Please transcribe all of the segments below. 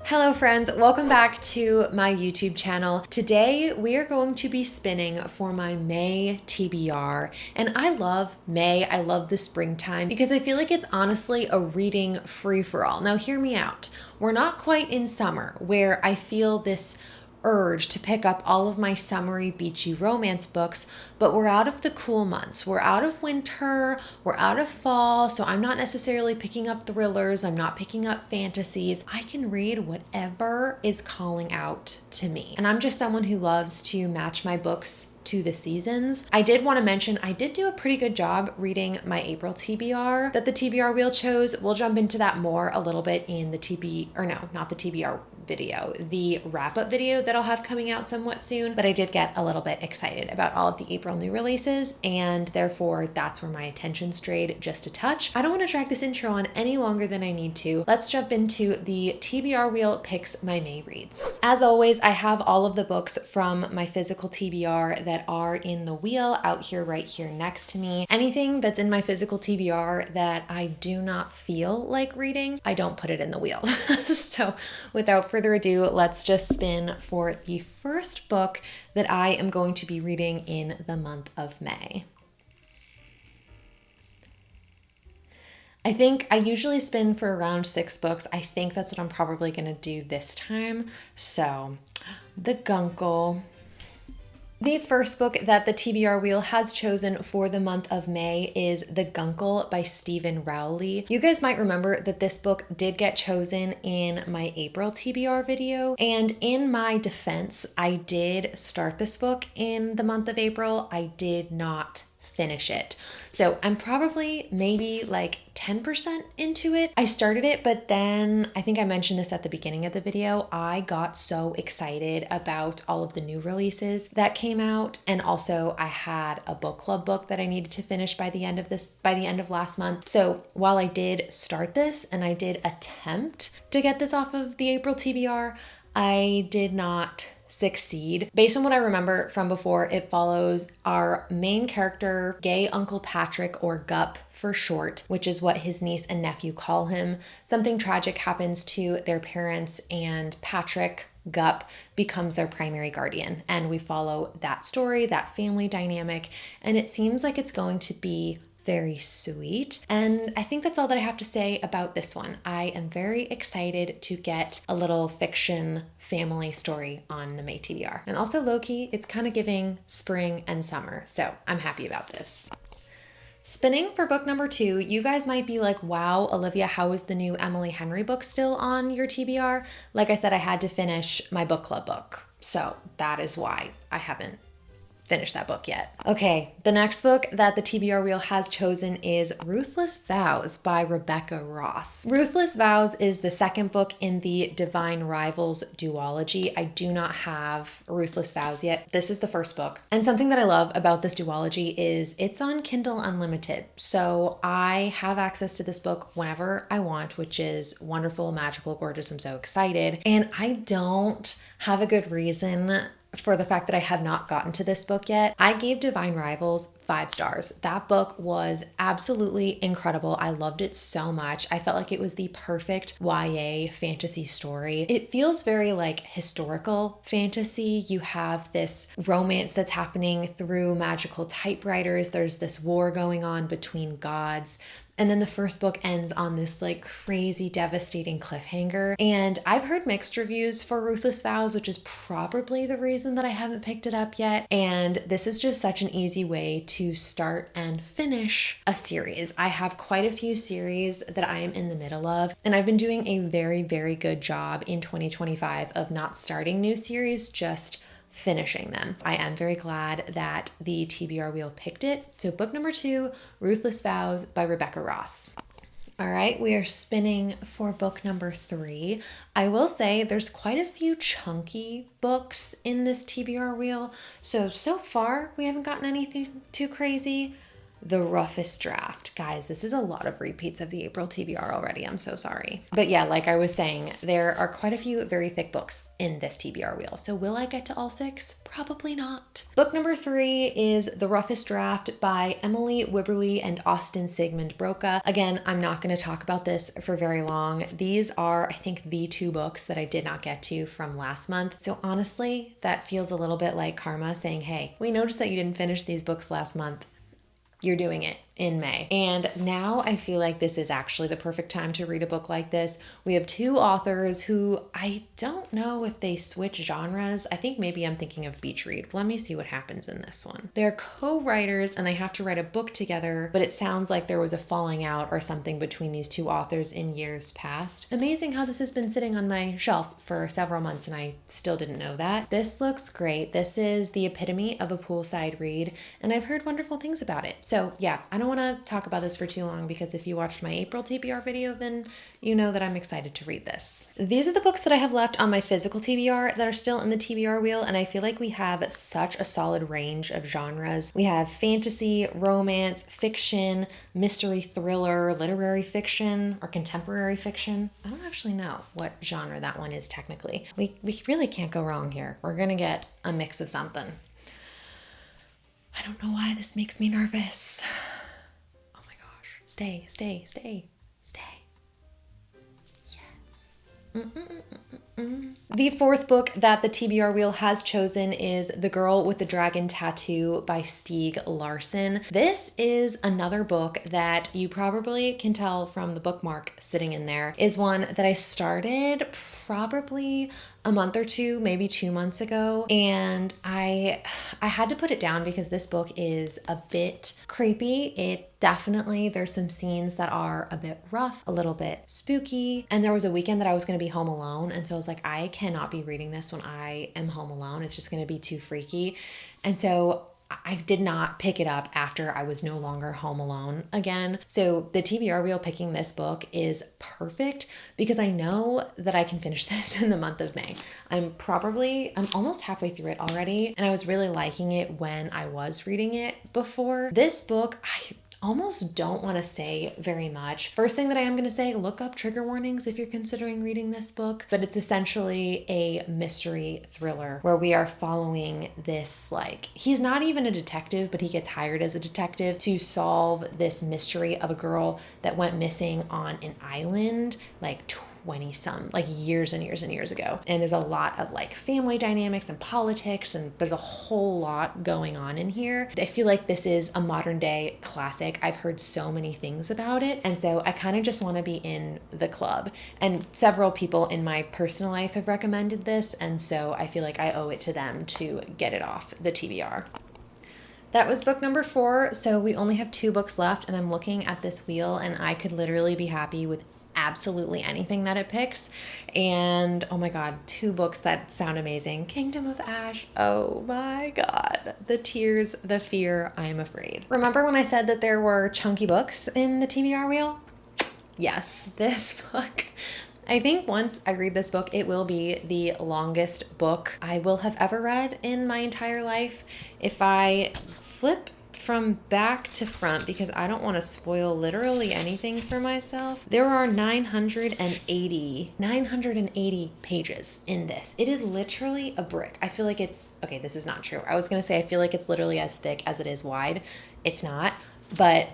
Hello friends, welcome back to my YouTube channel. Today we are going to be spinning for my May TBR, and I love May, I love the springtime because I feel like it's honestly a reading free-for-all. Now hear me out, we're not quite in summer where I feel this urge to pick up all of my summery beachy romance books, but we're out of the cool months. We're out of winter, we're out of fall, so I'm not necessarily picking up thrillers, I'm not picking up fantasies. I can read whatever is calling out to me. And I'm just someone who loves to match my books to the seasons. I did want to mention I did do a pretty good job reading my April TBR that the TBR wheel chose. We'll jump into that more a little bit in the not the TBR video, the wrap-up video that I'll have coming out somewhat soon, but I did get a little bit excited about all of the April new releases, and therefore that's where my attention strayed just a touch. I don't want to drag this intro on any longer than I need to. Let's jump into the TBR wheel picks my May reads. As always, I have all of the books from my physical TBR that are in the wheel out here, right here next to me. Anything that's in my physical TBR that I do not feel like reading, I don't put it in the wheel. So without further ado, let's just spin for the first book that I am going to be reading in the month of May. I think I usually spin for around 6 books. I think that's what I'm probably going to do this time. So, the Gungle. The first book that the TBR wheel has chosen for the month of May is The Gungle by Stephen Rowley. You guys might remember that this book did get chosen in my April TBR video, and in my defense, I did start this book in the month of April. I did not finish it. So I'm probably maybe like 10% into it. I started it, but then I think I mentioned this at the beginning of the video. I got so excited about all of the new releases that came out. And also I had a book club book that I needed to finish by the end of last month. So while I did start this and I did attempt to get this off of the April TBR, I did not succeed. Based on what I remember from before, it follows our main character, gay Uncle Patrick, or Gup for short, which is what his niece and nephew call him. Something tragic happens to their parents, and Patrick, Gup, becomes their primary guardian. And we follow that story, that family dynamic, and it seems like it's going to be very sweet. And I think that's all that I have to say about this one. I am very excited to get a little fiction family story on the May TBR. And also low-key, it's kind of giving spring and summer. So I'm happy about this. Spinning for book number 2, you guys might be like, wow, Olivia, how is the new Emily Henry book still on your TBR? Like I said, I had to finish my book club book. So that is why I haven't finish that book yet. Okay, the next book that the TBR wheel has chosen is Ruthless Vows by Rebecca Ross. Ruthless Vows is the second book in the Divine Rivals duology. I do not have Ruthless Vows yet. This is the first book. And something that I love about this duology is it's on Kindle Unlimited. So I have access to this book whenever I want, which is wonderful, magical, gorgeous. I'm so excited. And I don't have a good reason for the fact that I have not gotten to this book yet. I gave Divine Rivals 5 stars. That book was absolutely incredible. I loved it so much. I felt like it was the perfect YA fantasy story. It feels very like historical fantasy. You have this romance that's happening through magical typewriters. There's this war going on between gods. And then the first book ends on this like crazy, devastating cliffhanger. And I've heard mixed reviews for Ruthless Vows, which is probably the reason that I haven't picked it up yet. And this is just such an easy way to start and finish a series. I have quite a few series that I am in the middle of, and I've been doing a very, very good job in 2025 of not starting new series, just finishing them. I am very glad that the TBR wheel picked it. So book number 2, Ruthless Vows by Rebecca Ross. All right, we are spinning for book number 3. I will say there's quite a few chunky books in this TBR wheel. So far we haven't gotten anything too crazy. The Roughest Draft. Guys, this is a lot of repeats of the April TBR already. I'm so sorry. But yeah, like I was saying, there are quite a few very thick books in this TBR wheel. So will I get to all 6? Probably not. Book number 3 is The Roughest Draft by Emily Wibberley and Austin Sigmund Broca. Again, I'm not going to talk about this for very long. These are, I think, the 2 books that I did not get to from last month. So honestly, that feels a little bit like karma saying, hey, we noticed that you didn't finish these books last month. You're doing it in May. And now I feel like this is actually the perfect time to read a book like this. We have 2 authors who I don't know if they switch genres. I think maybe I'm thinking of beach read. Let me see what happens in this one. They're co-writers and they have to write a book together, but it sounds like there was a falling out or something between these 2 authors in years past. Amazing how this has been sitting on my shelf for several months and I still didn't know that. This looks great. This is the epitome of a poolside read and I've heard wonderful things about it. So yeah, I don't want to talk about this for too long because if you watched my April TBR video, then you know that I'm excited to read this. These are the books that I have left on my physical TBR that are still in the TBR wheel, and I feel like we have such a solid range of genres. We have fantasy, romance, fiction, mystery thriller, literary fiction, or contemporary fiction. I don't actually know what genre that one is technically. We really can't go wrong here. We're gonna get a mix of something. I don't know why this makes me nervous. Oh my gosh. Stay. Yes. The 4th book that the TBR wheel has chosen is The Girl with the Dragon Tattoo by Stieg Larsson. This is another book that you probably can tell from the bookmark sitting in there is one that I started probably a month or 2, maybe 2 months ago. And I had to put it down because this book is a bit creepy. There's some scenes that are a bit rough, a little bit spooky. And there was a weekend that I was going to be home alone. And so I was like, I cannot be reading this when I am home alone. It's just going to be too freaky. And so I did not pick it up after I was no longer home alone again. So the TBR wheel picking this book is perfect because I know that I can finish this in the month of May. I'm almost halfway through it already, and I was really liking it when I was reading it before. This book, I almost don't want to say very much. First thing that I am going to say, look up trigger warnings if you're considering reading this book, but it's essentially a mystery thriller where we are following this, he's not even a detective, but he gets hired as a detective to solve this mystery of a girl that went missing on an island 20-some, years and years and years ago. And there's a lot of family dynamics and politics, and there's a whole lot going on in here. I feel like this is a modern day classic. I've heard so many things about it. And so I kind of just want to be in the club. And several people in my personal life have recommended this. And so I feel like I owe it to them to get it off the TBR. That was book number 4. So we only have 2 books left, and I'm looking at this wheel and I could literally be happy with absolutely anything that it picks. And oh my god, 2 books that sound amazing. Kingdom of Ash. Oh my god. The tears, the fear, I am afraid. Remember when I said that there were chunky books in the TBR wheel? Yes, this book. I think once I read this book, it will be the longest book I will have ever read in my entire life. If I flip from back to front, because I don't want to spoil literally anything for myself, there are 980 pages in this. It is literally a brick. I feel like okay, this is not true. I was going to say I feel like it's literally as thick as it is wide. It's not, but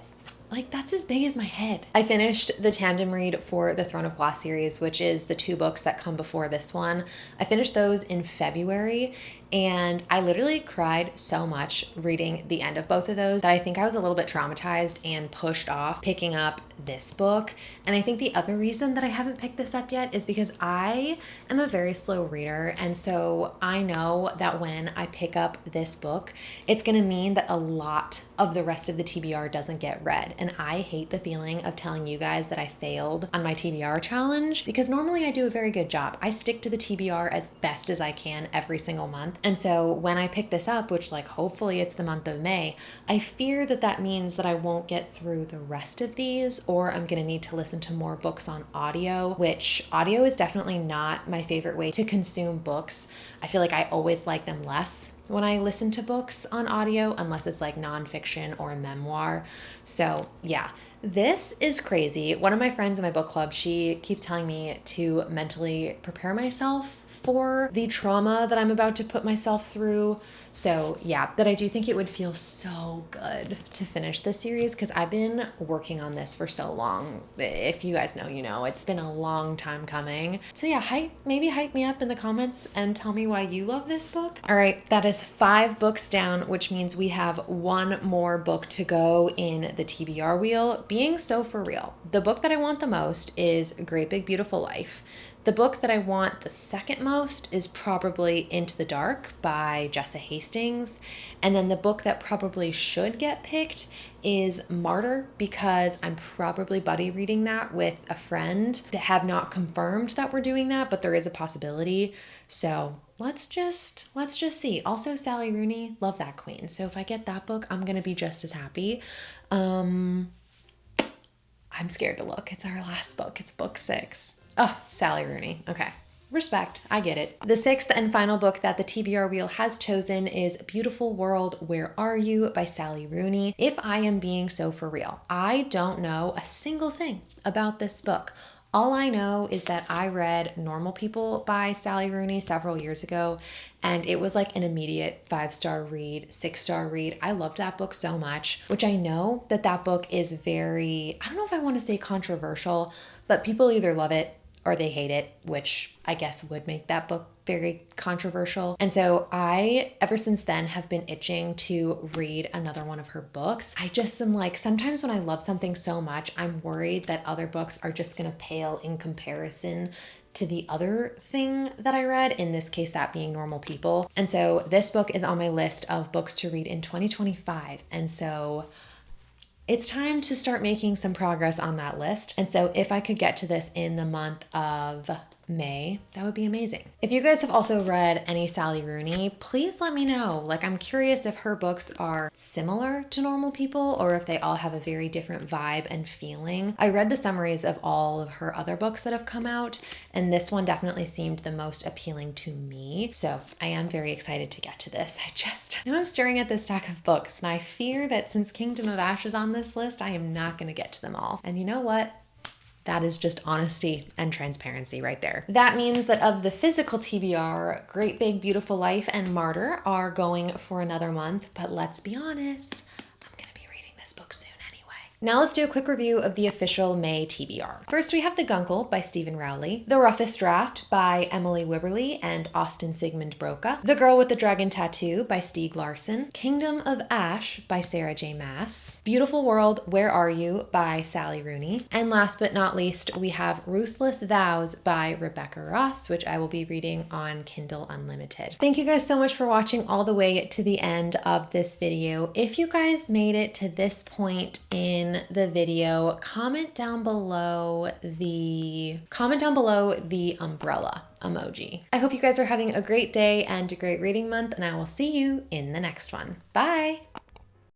that's as big as my head. I finished the tandem read for the Throne of Glass series, which is the 2 books that come before this one. I finished those in February, and I literally cried so much reading the end of both of those that I think I was a little bit traumatized and pushed off picking up this book. And I think the other reason that I haven't picked this up yet is because I am a very slow reader. And so I know that when I pick up this book, it's going to mean that a lot of the rest of the TBR doesn't get read. And I hate the feeling of telling you guys that I failed on my TBR challenge, because normally I do a very good job. I stick to the TBR as best as I can every single month. And so when I pick this up, which hopefully it's the month of May, I fear that that means that I won't get through the rest of these, or I'm gonna need to listen to more books on audio, which audio is definitely not my favorite way to consume books. I feel like I always like them less when I listen to books on audio, unless it's like nonfiction or a memoir. So yeah, this is crazy. One of my friends in my book club, she keeps telling me to mentally prepare myself for the trauma that I'm about to put myself through. So yeah, but I do think it would feel so good to finish this series because I've been working on this for so long. If you guys know, you know, it's been a long time coming. So yeah, maybe hype me up in the comments and tell me why you love this book. All right, that is 5 books down, which means we have 1 more book to go in the TBR wheel. Being so for real, the book that I want the most is Great Big Beautiful Life. The book that I want the second most is probably Into the Dark by Jessa Hastings. And then the book that probably should get picked is Martyr, because I'm probably buddy reading that with a friend that have not confirmed that we're doing that, but there is a possibility. So let's just see. Also, Sally Rooney, love that queen. So if I get that book, I'm gonna be just as happy. I'm scared to look. It's our last book. It's book 6. Oh, Sally Rooney. Okay. Respect. I get it. The 6th and final book that the TBR wheel has chosen is Beautiful World, Where Are You by Sally Rooney. If I am being so for real, I don't know a single thing about this book. All I know is that I read Normal People by Sally Rooney several years ago, and it was like an immediate 5-star read, 6-star read. I loved that book so much, which I know that that book is very, I don't know if I want to say controversial, but people either love it or they hate it, which I guess would make that book very controversial. And so I, ever since then, have been itching to read another one of her books. I just am like, sometimes when I love something so much, I'm worried that other books are just gonna pale in comparison to the other thing that I read, in this case, that being Normal People. And so this book is on my list of books to read in 2025. And so it's time to start making some progress on that list. And so if I could get to this in the month of May, that would be amazing. If you guys have also read any Sally Rooney, please let me know. Like, I'm curious if her books are similar to Normal People or if they all have a very different vibe and feeling. I read the summaries of all of her other books that have come out, and this one definitely seemed the most appealing to me. So I am very excited to get to this. Now I'm staring at this stack of books, and I fear that since Kingdom of Ash is on this list, I am not going to get to them all. And you know what? That is just honesty and transparency right there. That means that of the physical TBR, Great Big Beautiful Life and Martyr are going for another month, but let's be honest, I'm gonna be reading this book soon anyway. Now let's do a quick review of the official May TBR. First, we have The Gungle by Stephen Rowley, The Roughest Draft by Emily Wibberley and Austin Sigmund Broca, The Girl with the Dragon Tattoo by Stieg Larsson, Kingdom of Ash by Sarah J. Maas, Beautiful World, Where Are You by Sally Rooney, and last but not least, we have Ruthless Vows by Rebecca Ross, which I will be reading on Kindle Unlimited. Thank you guys so much for watching all the way to the end of this video. If you guys made it to this point in the video, comment down below the umbrella emoji. I hope you guys are having a great day and a great reading month, and I will see you in the next one. Bye!